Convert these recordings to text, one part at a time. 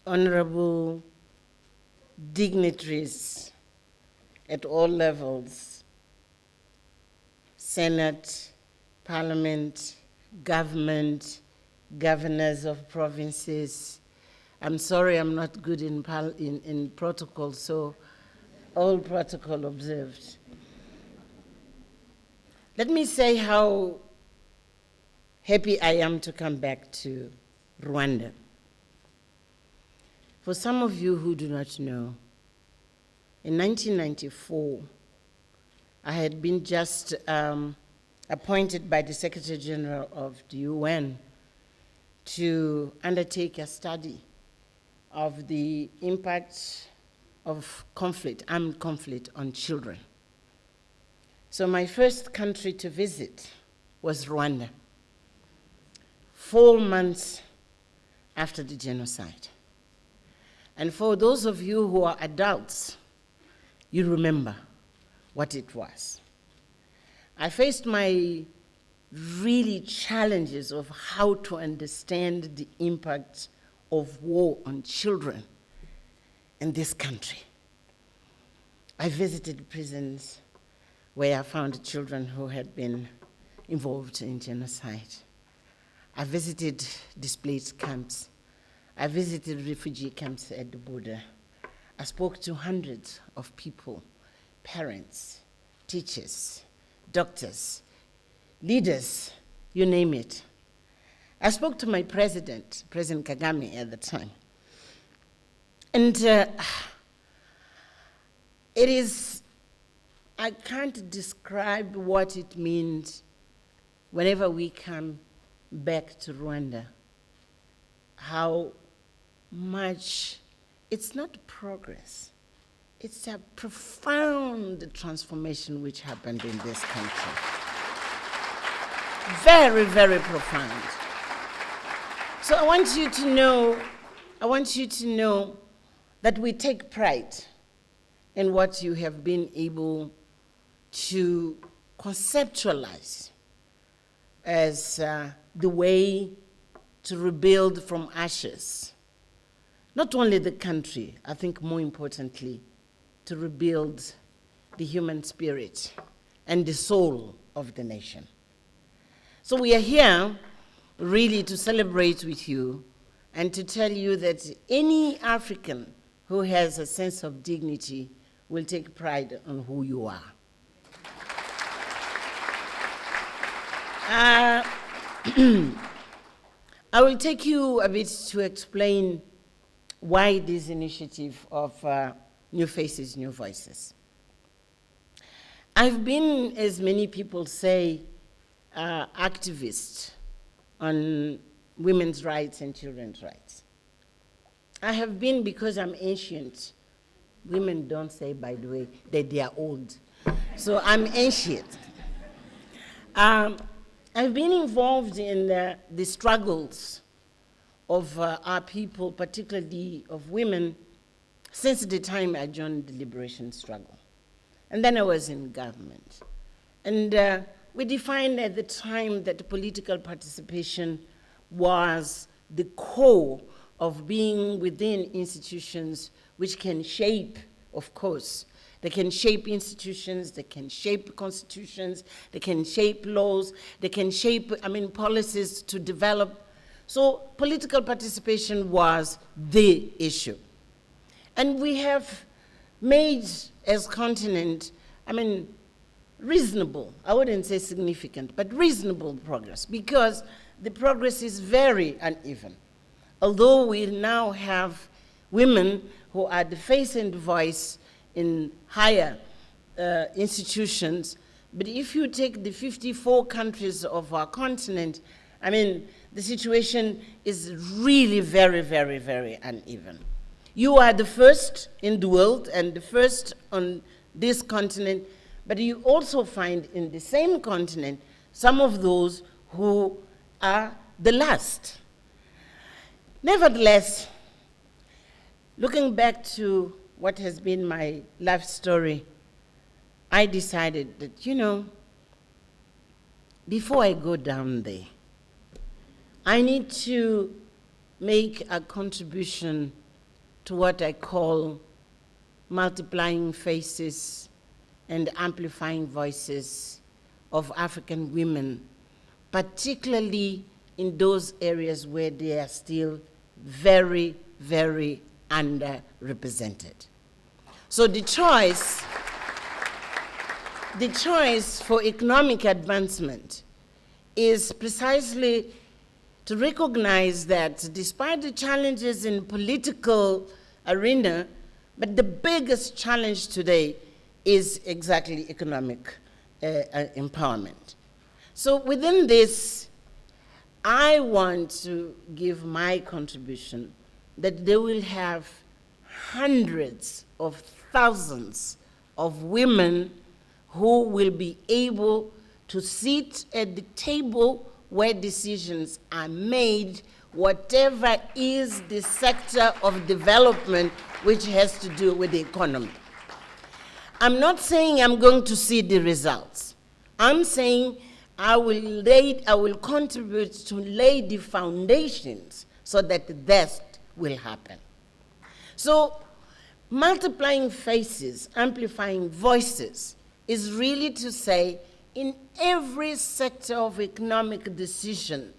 honorable dignitaries at all levels, Senate, Parliament, government, governors of provinces. I'm sorry I'm not good in protocol, so all protocol observed. Let me say how happy I am to come back to Rwanda. For some of you who do not know, in 1994, I had been just appointed by the Secretary General of the UN to undertake a study of the impact of conflict, armed conflict, on children. So my first country to visit was Rwanda, 4 months after the genocide. And for those of you who are adults, you remember what it was. I faced my really challenges of how to understand the impact of war on children in this country. I visited prisons where I found children who had been involved in genocide. I visited displaced camps. I visited refugee camps at the border. I spoke to hundreds of people, parents, teachers, doctors, leaders, you name it. I spoke to my president, President Kagame at the time. And I can't describe what it means whenever we come back to Rwanda, how much, it's not progress, it's a profound transformation which happened in this country. Very, very profound. So I want you to know that we take pride in what you have been able to conceptualize as the way to rebuild from ashes. Not only the country, I think more importantly, to rebuild the human spirit and the soul of the nation. So we are here really to celebrate with you and to tell you that any African who has a sense of dignity will take pride on who you are. I will take you a bit to explain why this initiative of New Faces, New Voices. I've been, as many people say, activist on women's rights and children's rights. I have been because I'm ancient. Women don't say, by the way, that they are old. So I'm ancient. I've been involved in the struggles of our people, particularly of women, since the time I joined the liberation struggle. And then I was in government. And we defined at the time that political participation was the core of being within institutions which can shape, of course, they can shape institutions, they can shape constitutions, they can shape laws, they can shape, policies to develop. So political participation was the issue. And we have made, as continent, reasonable, I wouldn't say significant, but reasonable progress, because the progress is very uneven. Although we now have women who are the face and voice in higher institutions, but if you take the 54 countries of our continent, the situation is really very, very, very uneven. You are the first in the world and the first on this continent, but you also find in the same continent some of those who are the last. Nevertheless, looking back to what has been my life story, I decided that, before I go down there, I need to make a contribution to what I call multiplying faces and amplifying voices of African women, particularly in those areas where they are still very, very underrepresented. So the choice for economic advancement is precisely to recognize that despite the challenges in political arena, but the biggest challenge today is exactly economic empowerment. So within this, I want to give my contribution that they will have hundreds of thousands of women who will be able to sit at the table where decisions are made, whatever is the sector of development which has to do with the economy. I'm not saying I'm going to see the results. I'm saying I will contribute to lay the foundations so that that will happen. So multiplying faces, amplifying voices is really to say in every sector of economic decision,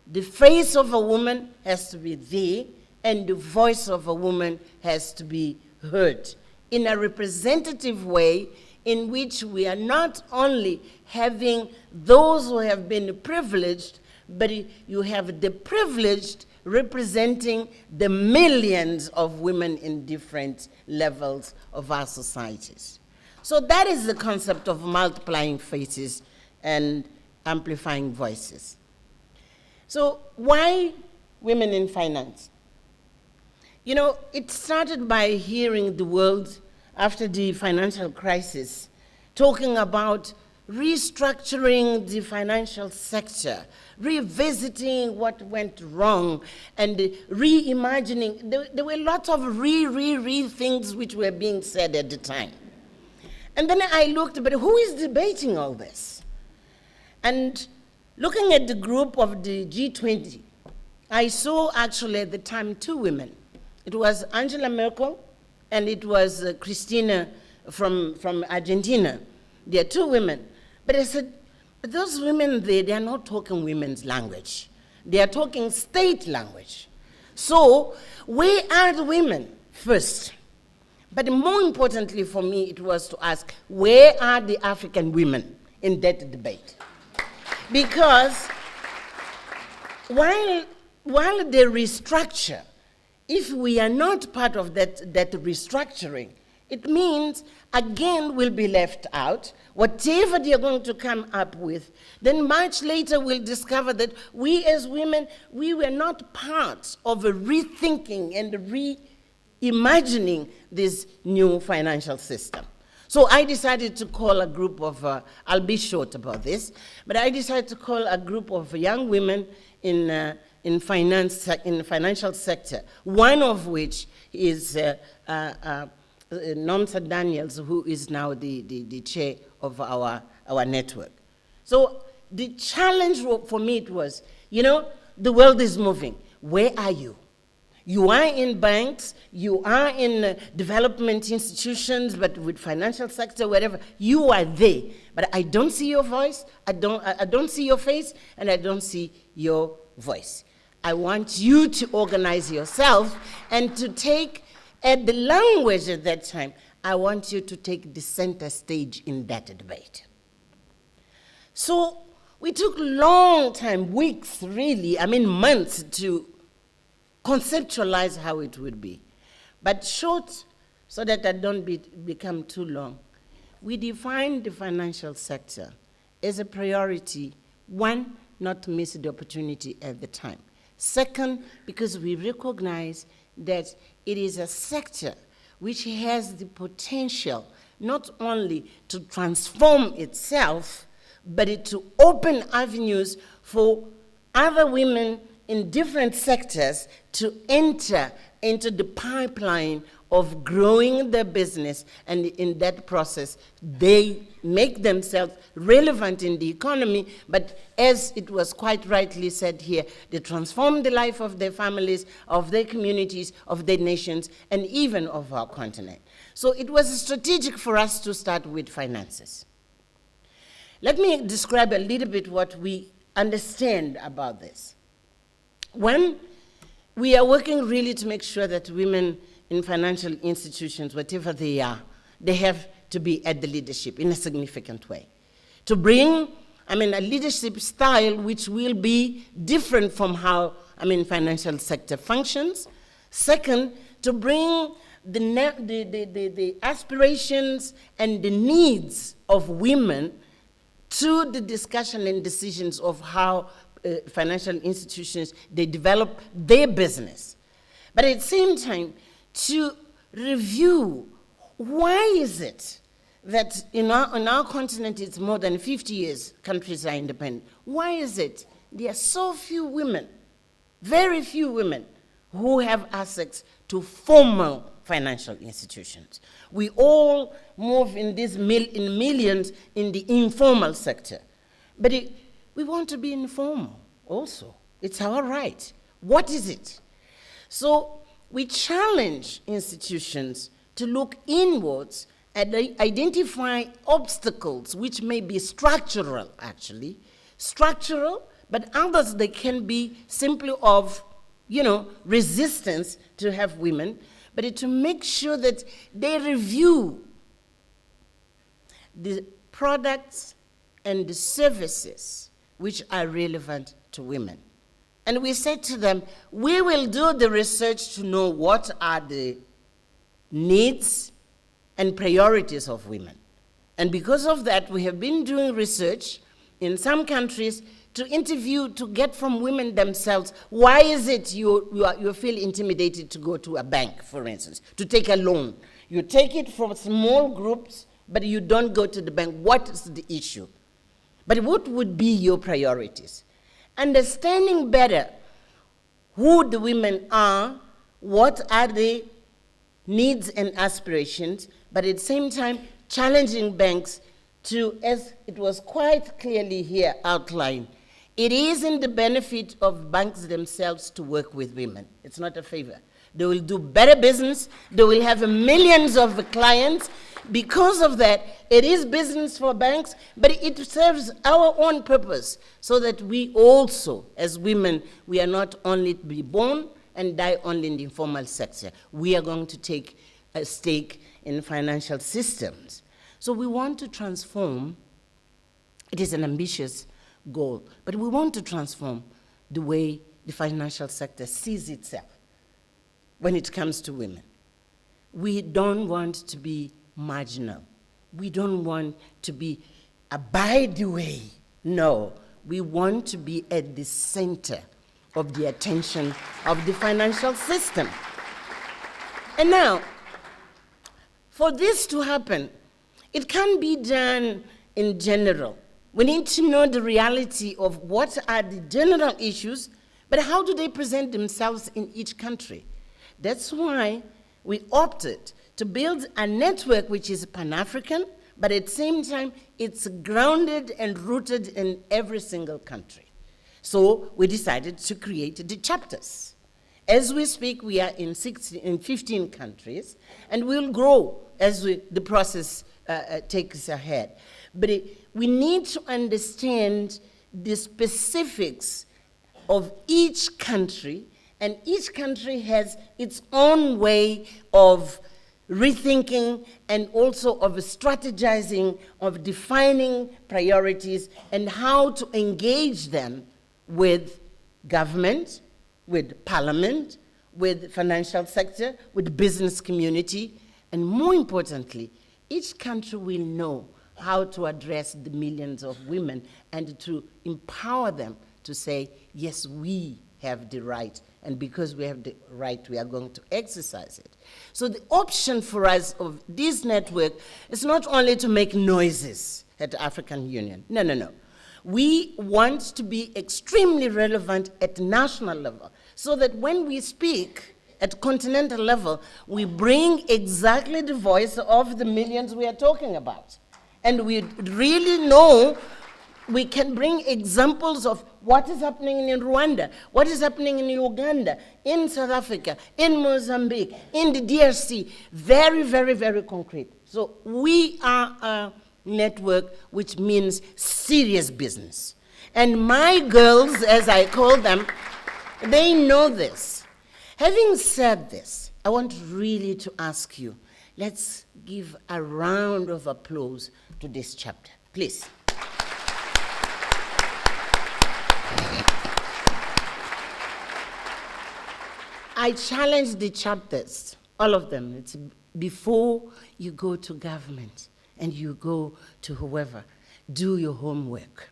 the face of a woman has to be there and the voice of a woman has to be heard in a representative way in which we are not only having those who have been privileged, but you have the privileged representing the millions of women in different levels of our societies. So that is the concept of multiplying faces and amplifying voices. So why women in finance? You know, it started by hearing the world after the financial crisis talking about restructuring the financial sector, revisiting what went wrong, and reimagining. There were lots of things which were being said at the time. And then I looked, but who is debating all this? And looking at the group of the G20, I saw actually at the time two women. It was Angela Merkel and it was Cristina from Argentina. There are two women. But I said, but those women, they are not talking women's language. They are talking state language. So where are the women first? But more importantly for me, it was to ask, where are the African women in that debate? Because while they restructure, if we are not part of that restructuring, it means, again, we'll be left out. Whatever they're going to come up with, then much later we'll discover that we as women, we were not part of a rethinking and reimagining this new financial system. So I decided to call a group of, I'll be short about this, but I decided to call a group of young women in the financial sector, one of which is Nomsa Daniels, who is now the chair of our network. So the challenge for me it was, you know, the world is moving. Where are you? You are in banks, you are in development institutions, but with financial sector, whatever, you are there. But I don't see your voice, I don't see your face, and I don't see your voice. I want you to organize yourself and to take, at the language at that time, I want you to take the center stage in that debate. So we took long time, weeks really, months to conceptualize how it would be. But short, so that I don't become too long, we defined the financial sector as a priority. One, not to miss the opportunity at the time. Second, because we recognize that it is a sector which has the potential not only to transform itself, but to open avenues for other women in different sectors to enter into the pipeline of growing their business, and in that process, they make themselves relevant in the economy, but as it was quite rightly said here, they transform the life of their families, of their communities, of their nations, and even of our continent. So it was strategic for us to start with finances. Let me describe a little bit what we understand about this. One, we are working really to make sure that women in financial institutions, whatever they are, they have to be at the leadership in a significant way. To bring, a leadership style which will be different from how, financial sector functions. Second, to bring the aspirations and the needs of women to the discussion and decisions of how financial institutions, they develop their business. But at the same time, to review why is it that on our continent it's more than 50 years countries are independent. Why is it there are so few women, very few women, who have access to formal financial institutions? We all move in in millions in the informal sector. But we want to be informal also. It's our right. What is it? So we challenge institutions to look inwards and identify obstacles which may be structural, actually. Structural, but others they can be simply of, resistance to have women, but to make sure that they review the products and the services which are relevant to women. And we said to them, we will do the research to know what are the needs and priorities of women. And because of that, we have been doing research in some countries to interview, to get from women themselves, why is it you feel intimidated to go to a bank, for instance, to take a loan? You take it from small groups, but you don't go to the bank. What is the issue? But what would be your priorities? Understanding better who the women are, what are the needs and aspirations, but at the same time challenging banks to, as it was quite clearly here outlined, it is in the benefit of banks themselves to work with women. It's not a favor. They will do better business. They will have millions of clients. Because of that, it is business for banks, but it serves our own purpose so that we also, as women, we are not only to be born and die only in the informal sector. We are going to take a stake in financial systems. So we want to transform. It is an ambitious goal, but we want to transform the way the financial sector sees itself when it comes to women. We don't want to be marginal. We don't want to be a by the way. No, we want to be at the center of the attention of the financial system. And now, for this to happen, it can't be done in general. We need to know the reality of what are the general issues, but how do they present themselves in each country? That's why we opted to build a network which is Pan-African, but at the same time, it's grounded and rooted in every single country. So we decided to create the chapters. As we speak, we are in 15 countries, and we'll grow as the process takes ahead. But we need to understand the specifics of each country, and each country has its own way of rethinking and also of strategizing, of defining priorities and how to engage them with government, with parliament, with financial sector, with business community, and more importantly, each country will know how to address the millions of women and to empower them to say, yes, we have the right, and because we have the right, we are going to exercise it. So the option for us of this network is not only to make noises at the African Union. No, no, no. We want to be extremely relevant at national level so that when we speak at continental level, we bring exactly the voice of the millions we are talking about. And we really know we can bring examples of what is happening in Rwanda, what is happening in Uganda, in South Africa, in Mozambique, in the DRC. Very, very, very concrete. So we are a network which means serious business. And my girls, as I call them, they know this. Having said this, I want really to ask you, let's give a round of applause to this chapter, please. I challenge the chapters, all of them. It's before you go to government and you go to whoever, do your homework.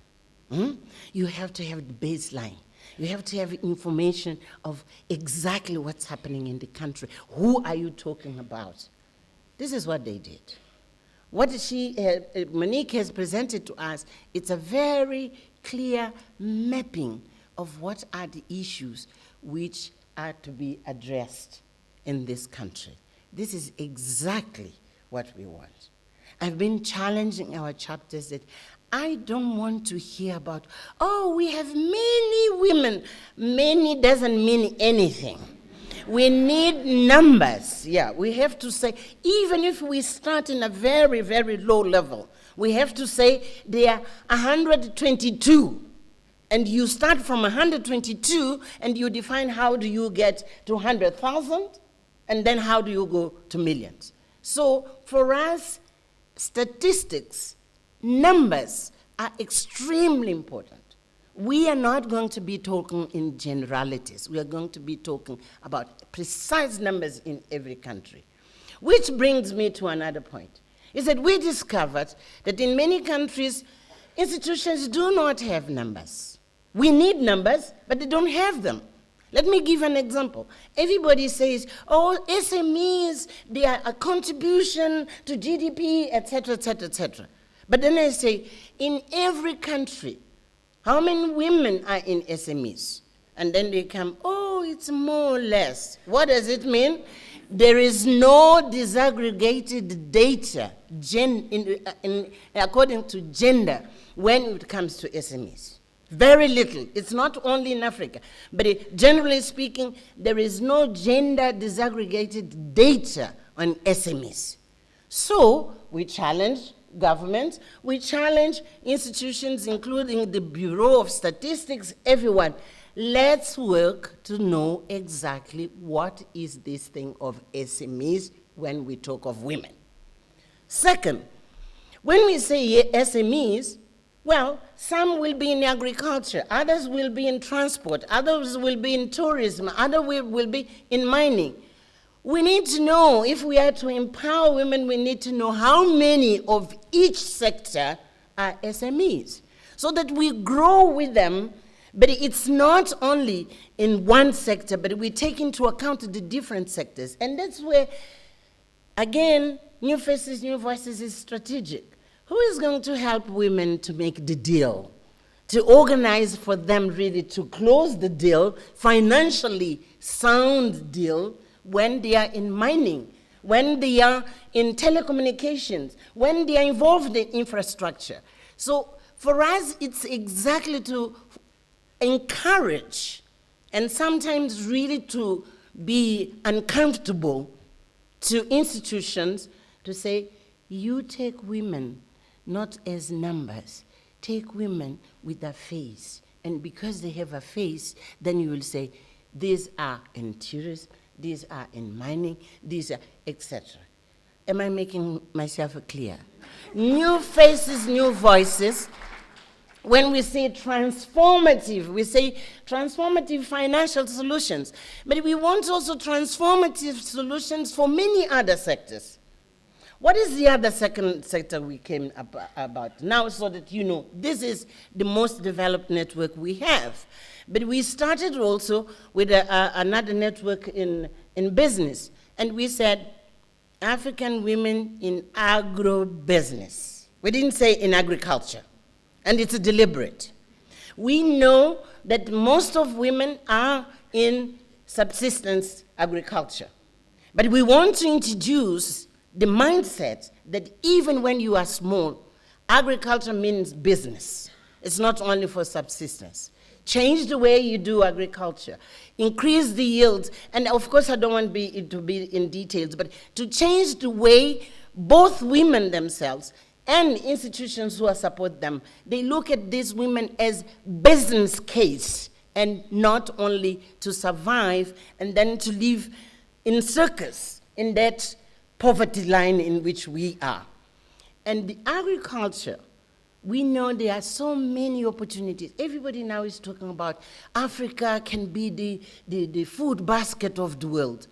You have to have the baseline. You have to have information of exactly what's happening in the country. Who are you talking about? This is what they did. What Monique has presented to us, it's a very clear mapping of what are the issues which are to be addressed in this country. This is exactly what we want. I've been challenging our chapters that I don't want to hear about, oh, we have many women. Many doesn't mean anything. We need numbers. Yeah, we have to say, even if we start in a very, very low level, we have to say there are 122. And you start from 122, and you define how do you get to 100,000, and then how do you go to millions. So for us, statistics, numbers are extremely important. We are not going to be talking in generalities. We are going to be talking about precise numbers in every country. Which brings me to another point, is that we discovered that in many countries, institutions do not have numbers. We need numbers, but they don't have them. Let me give an example. Everybody says, oh, SMEs, they are a contribution to GDP, etc., etc., etc. But then I say, in every country, how many women are in SMEs? And then they come, oh, it's more or less. What does it mean? There is no disaggregated data according to gender when it comes to SMEs. Very little. It's not only in Africa. But generally speaking, there is no gender disaggregated data on SMEs. So we challenge governments, we challenge institutions, including the Bureau of Statistics, everyone. Let's work to know exactly what is this thing of SMEs when we talk of women. Second, when we say SMEs, well, some will be in agriculture, others will be in transport, others will be in tourism, others will be in mining. We need to know, if we are to empower women, we need to know how many of each sector are SMEs, so that we grow with them, but it's not only in one sector, but we take into account the different sectors. And that's where, again, New Faces, New Voices is strategic. Who is going to help women to make the deal, to organize for them really to close the deal, financially sound deal, when they are in mining, when they are in telecommunications, when they are involved in infrastructure? So for us, it's exactly to encourage and sometimes really to be uncomfortable to institutions to say, you take women not as numbers, take women with a face. And because they have a face, then you will say, these are in tourism, these are in mining, these are, etc. Am I making myself clear? New faces, new voices. When we say transformative, we say transformative financial solutions. But we want also transformative solutions for many other sectors. What is the other second sector we came about? Now, so that you know, this is the most developed network we have. But we started also with another network in business. And we said, African women in agro-business. We didn't say in agriculture. and it's deliberate. We know that most of women are in subsistence agriculture, but we want to introduce the mindset that even when you are small, agriculture means business. It's not only for subsistence. Change the way you do agriculture, increase the yields, and of course I don't want it to be in details, but to change the way both women themselves and institutions who support them, they look at these women as business case and not only to survive and then to live in circus in that poverty line in which we are. And the agriculture, we know there are so many opportunities. Everybody now is talking about Africa can be the food basket of the world.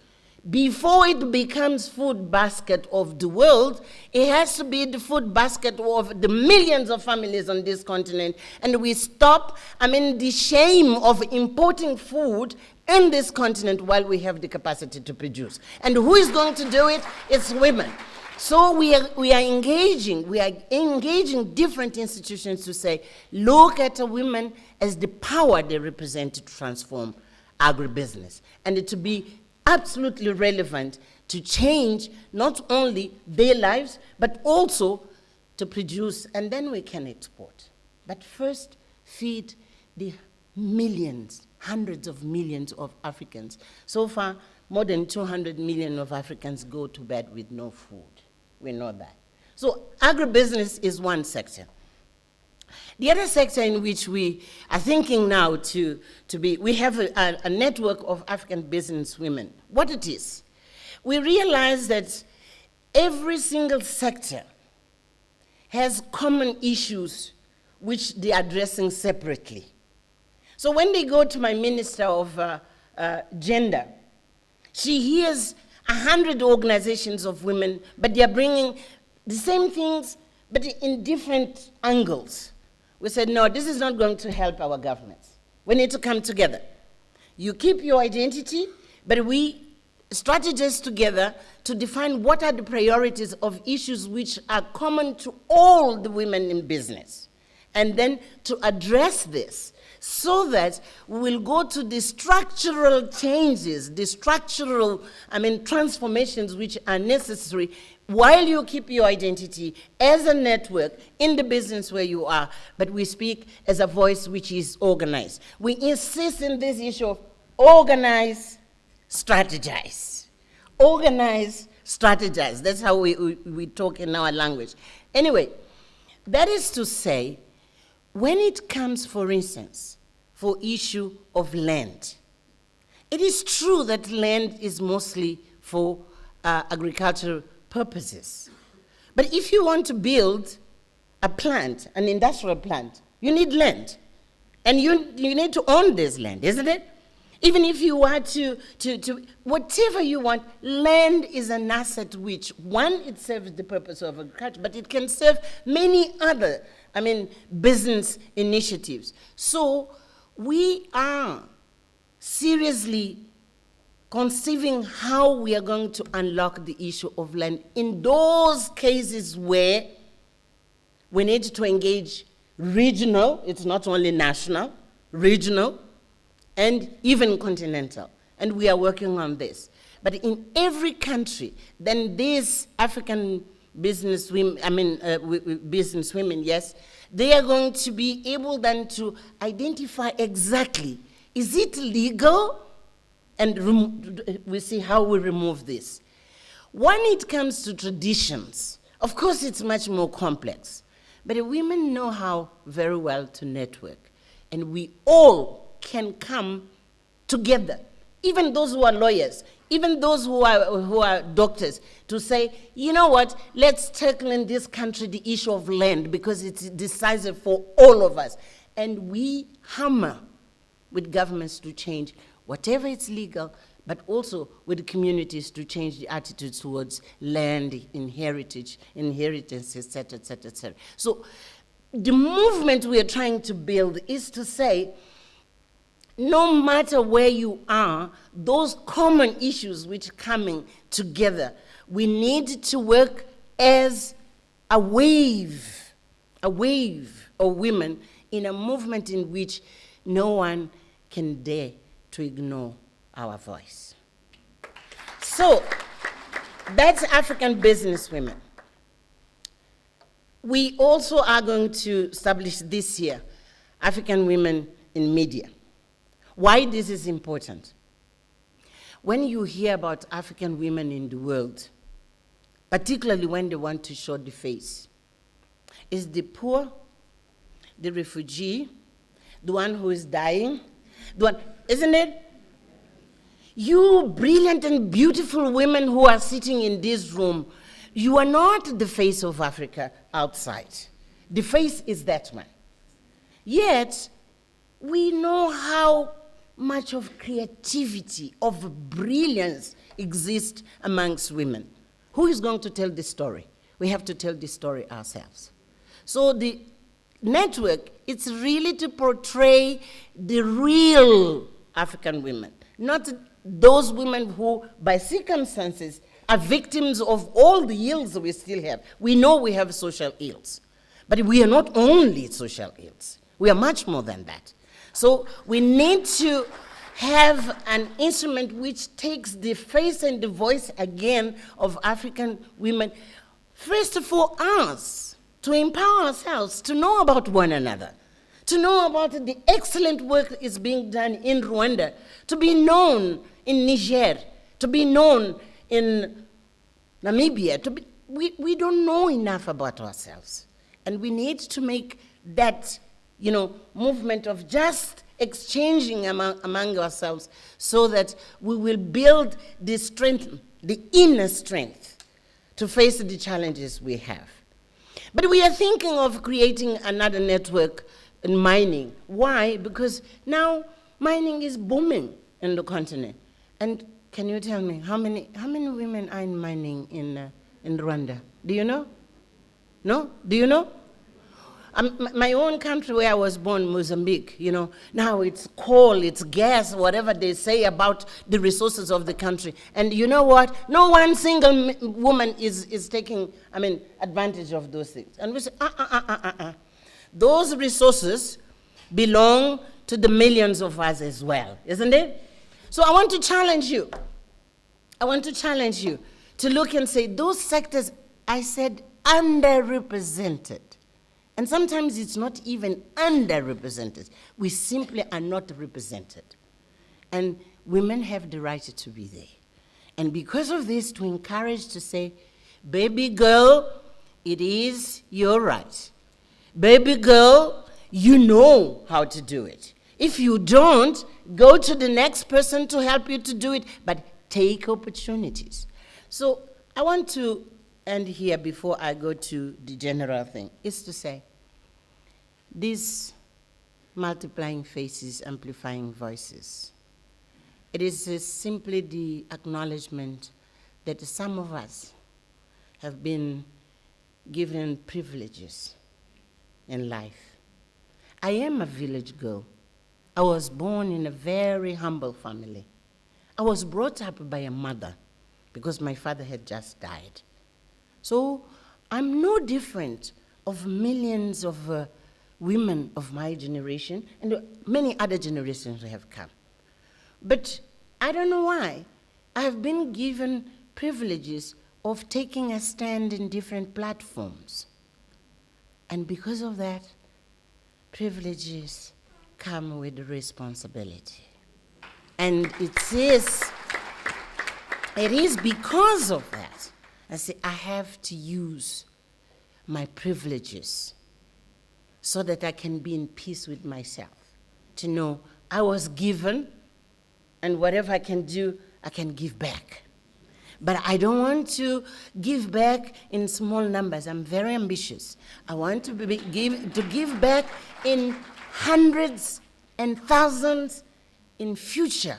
Before it becomes food basket of the world, it has to be the food basket of the millions of families on this continent. And we stop, the shame of importing food in this continent while we have the capacity to produce. And who is going to do it? It's women. So we are engaging different institutions to say, look at the women as the power they represent to transform agribusiness, and it to be absolutely relevant to change not only their lives, but also to produce, and then we can export. But first, feed the millions, hundreds of millions of Africans. So far, more than 200 million of Africans go to bed with no food. We know that. So agribusiness is one sector. The other sector in which we are thinking now we have a network of African business women. What it is, we realize that every single sector has common issues which they are addressing separately. So when they go to my Minister of Gender, she hears 100 organizations of women, but they are bringing the same things, but in different angles. We said, no, this is not going to help our governments. We need to come together. You keep your identity, but we strategize together to define what are the priorities of issues which are common to all the women in business, and then to address this, so that we will go to the structural changes, the structural, transformations which are necessary while you keep your identity as a network in the business where you are, but we speak as a voice which is organized. We insist in this issue of organize, strategize. Organize, strategize. That's how we talk in our language. Anyway, that is to say, when it comes, for instance, for issue of land, it is true that land is mostly for agricultural purposes. But if you want to build a plant, an industrial plant, you need land. And you need to own this land, isn't it? Even if you want to whatever you want, land is an asset which, one, it serves the purpose of agriculture, but it can serve many other, business initiatives. So we are seriously conceiving how we are going to unlock the issue of land in those cases where we need to engage regional, it's not only national, regional, and even continental. And we are working on this. But in every country, then these African businesswomen, yes, they are going to be able then to identify exactly, is it legal? And we see how we remove this. When it comes to traditions, of course it's much more complex, but the women know how very well to network. And we all can come together, even those who are lawyers, even those who are doctors, to say, you know what, let's tackle in this country the issue of land because it's decisive for all of us. And we hammer with governments to change whatever is legal, but also with the communities to change the attitudes towards land, inheritance, et cetera, et cetera, et cetera. So the movement we are trying to build is to say, no matter where you are, those common issues which are coming together, we need to work as a wave or women in a movement in which no one can dare to ignore our voice. So that's African businesswomen. We also are going to establish this year African women in media. Why this is important? When you hear about African women in the world, particularly when they want to show the face, it's the poor, the refugee, the one who is dying, the one, isn't it? You brilliant and beautiful women who are sitting in this room, you are not the face of Africa outside. The face is that one. Yet, we know how much of creativity, of brilliance exists amongst women. Who is going to tell this story? We have to tell this story ourselves. So the network, it's really to portray the real African women, not those women who, by circumstances, are victims of all the ills we still have. We know we have social ills, but we are not only social ills. We are much more than that. So we need to have an instrument which takes the face and the voice again of African women, first for us, to empower ourselves, to know about one another, to know about the excellent work that is being done in Rwanda, to be known in Niger, to be known in Namibia. We don't know enough about ourselves. And we need to make that, movement of just exchanging among ourselves so that we will build the strength, the inner strength to face the challenges we have. But we are thinking of creating another network in mining. Why? Because now mining is booming in the continent. And can you tell me how many women are in mining in Rwanda? Do you know? No? Do you know? My own country where I was born, Mozambique, now it's coal, it's gas, whatever they say about the resources of the country. And you know what? No one single woman is taking, advantage of those things. And we say, Those resources belong to the millions of us as well, isn't it? So I want to challenge you. To look and say, those sectors, I said, underrepresented. And sometimes it's not even underrepresented. We simply are not represented. And women have the right to be there. And because of this, to encourage to say, baby girl, it is your right. Baby girl, you know how to do it. If you don't, go to the next person to help you to do it, but take opportunities. So I want to end here before I go to the general thing, is to say, these multiplying faces, amplifying voices, it is simply the acknowledgement that some of us have been given privileges in life. I am a village girl. I was born in a very humble family. I was brought up by a mother because my father had just died. So I'm no different of millions of women of my generation and many other generations who have come. But I don't know why. I have been given privileges of taking a stand in different platforms. And because of that, privileges come with responsibility. And it is because of that, I say, I have to use my privileges so that I can be in peace with myself, to know I was given, and whatever I can do, I can give back. But I don't want to give back in small numbers. I'm very ambitious. I want to give back in hundreds and thousands in future.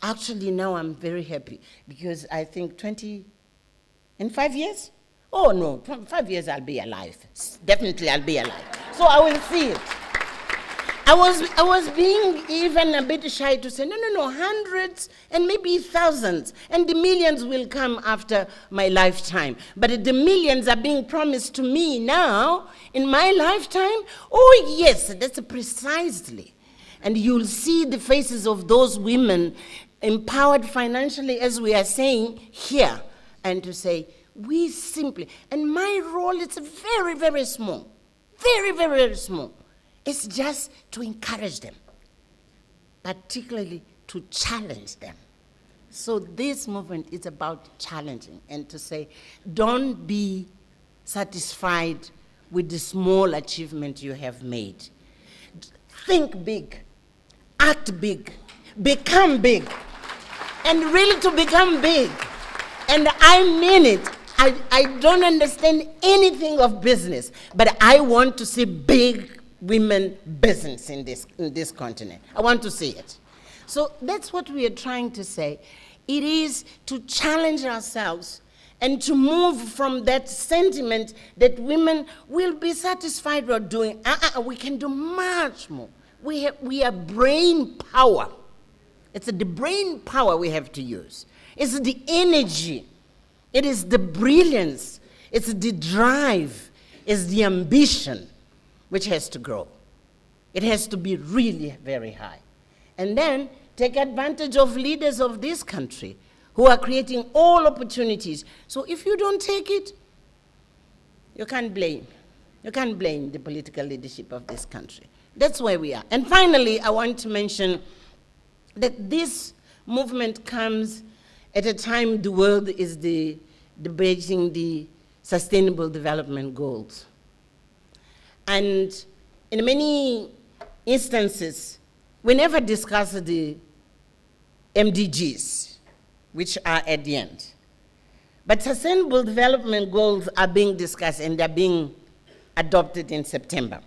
Actually, now I'm very happy because I think in 5 years? Oh no, 5 years I'll be alive. Definitely I'll be alive. So I will see it. I was being even a bit shy to say, no, hundreds and maybe thousands, and the millions will come after my lifetime. But the millions are being promised to me now, in my lifetime. Oh, yes, that's precisely. And you'll see the faces of those women empowered financially, as we are saying here, and to say, we simply, and my role is very, very small, very, very, very small. It's just to encourage them, particularly to challenge them. So this movement is about challenging and to say, don't be satisfied with the small achievement you have made. Think big, act big, become big, and really to become big. And I mean it. I don't understand anything of business, but I want to see big women business in this continent. I want to see it. So that's what we are trying to say. It is to challenge ourselves and to move from that sentiment that women will be satisfied with doing. We can do much more. We are brain power. It's the brain power we have to use. It's the energy. It is the brilliance. It's the drive. It's the ambition which has to grow. It has to be really very high. And then take advantage of leaders of this country who are creating all opportunities. So if you don't take it, you can't blame. You can't blame the political leadership of this country. That's where we are. And finally, I want to mention that this movement comes at a time the world is debating the Sustainable Development Goals. And in many instances, we never discuss the MDGs, which are at the end. But Sustainable Development Goals are being discussed and they're being adopted in September.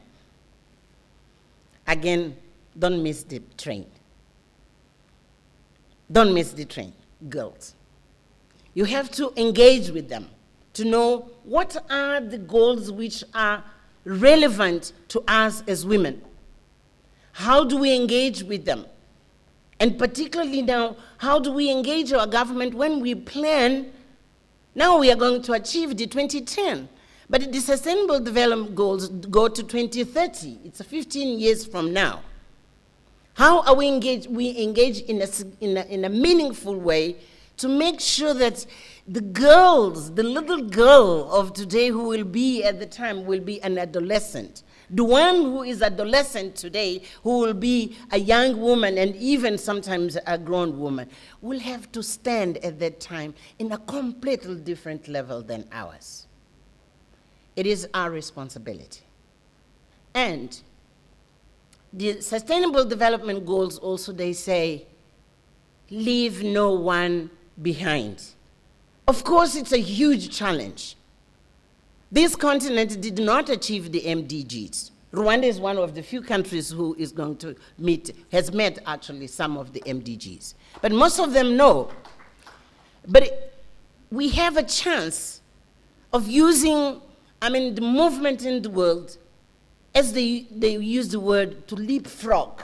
Again, don't miss the train. Don't miss the train, girls. You have to engage with them to know what are the goals which are relevant to us as women. How do we engage with them? And particularly now, how do we engage our government when we plan, now we are going to achieve the 2010, but the Sustainable Development Goals go to 2030. It's 15 years from now. How are we engaged? We engage in a meaningful way to make sure that the girls, the little girl of today who will be at the time will be an adolescent. The one who is adolescent today, who will be a young woman and even sometimes a grown woman, will have to stand at that time in a completely different level than ours. It is our responsibility. And the Sustainable Development Goals also, they say, leave no one behind. Of course, it's a huge challenge. This continent did not achieve the MDGs. Rwanda is one of the few countries who is going to has met actually some of the MDGs. But most of them know. But we have a chance of using, the movement in the world, as they use the word, to leapfrog.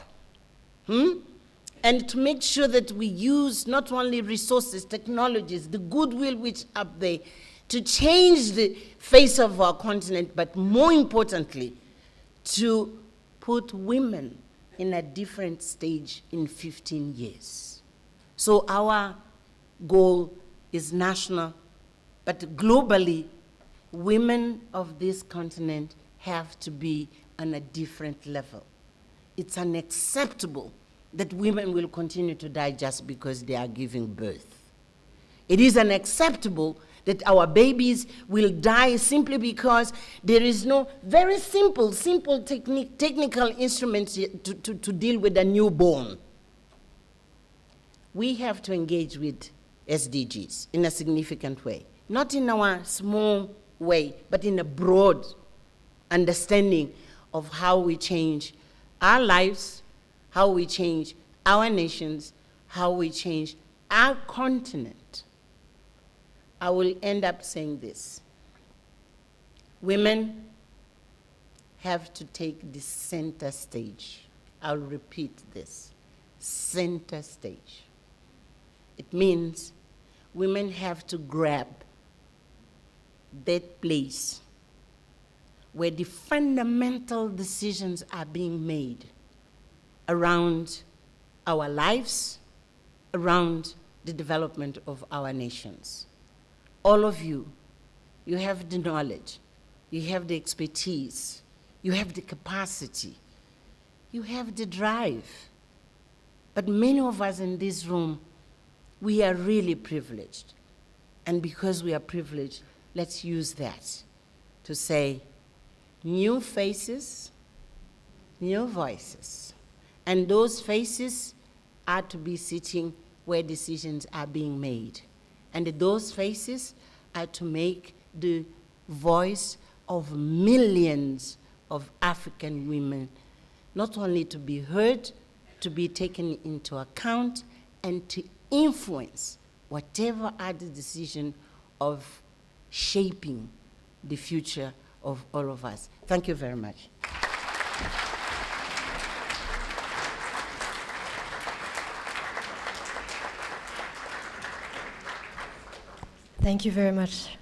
And to make sure that we use not only resources, technologies, the goodwill which are there, to change the face of our continent, but more importantly, to put women in a different stage in 15 years. So our goal is national, but globally, women of this continent have to be on a different level. It's unacceptable that women will continue to die just because they are giving birth. It is unacceptable that our babies will die simply because there is no very simple technical instruments to deal with a newborn. We have to engage with SDGs in a significant way, not in our small way, but in a broad understanding of how we change our lives, how we change our nations, how we change our continent. I will end up saying this. Women have to take the center stage I'll repeat this, center stage. It means women have to grab that place where the fundamental decisions are being made around our lives, around the development of our nations. All of you, you have the knowledge, you have the expertise, you have the capacity, you have the drive. But many of us in this room, we are really privileged. And because we are privileged, let's use that to say, new faces, new voices. And those faces are to be sitting where decisions are being made. And those faces are to make the voice of millions of African women not only to be heard, to be taken into account, and to influence whatever are the decision of shaping the future of all of us. Thank you very much. Thank you very much.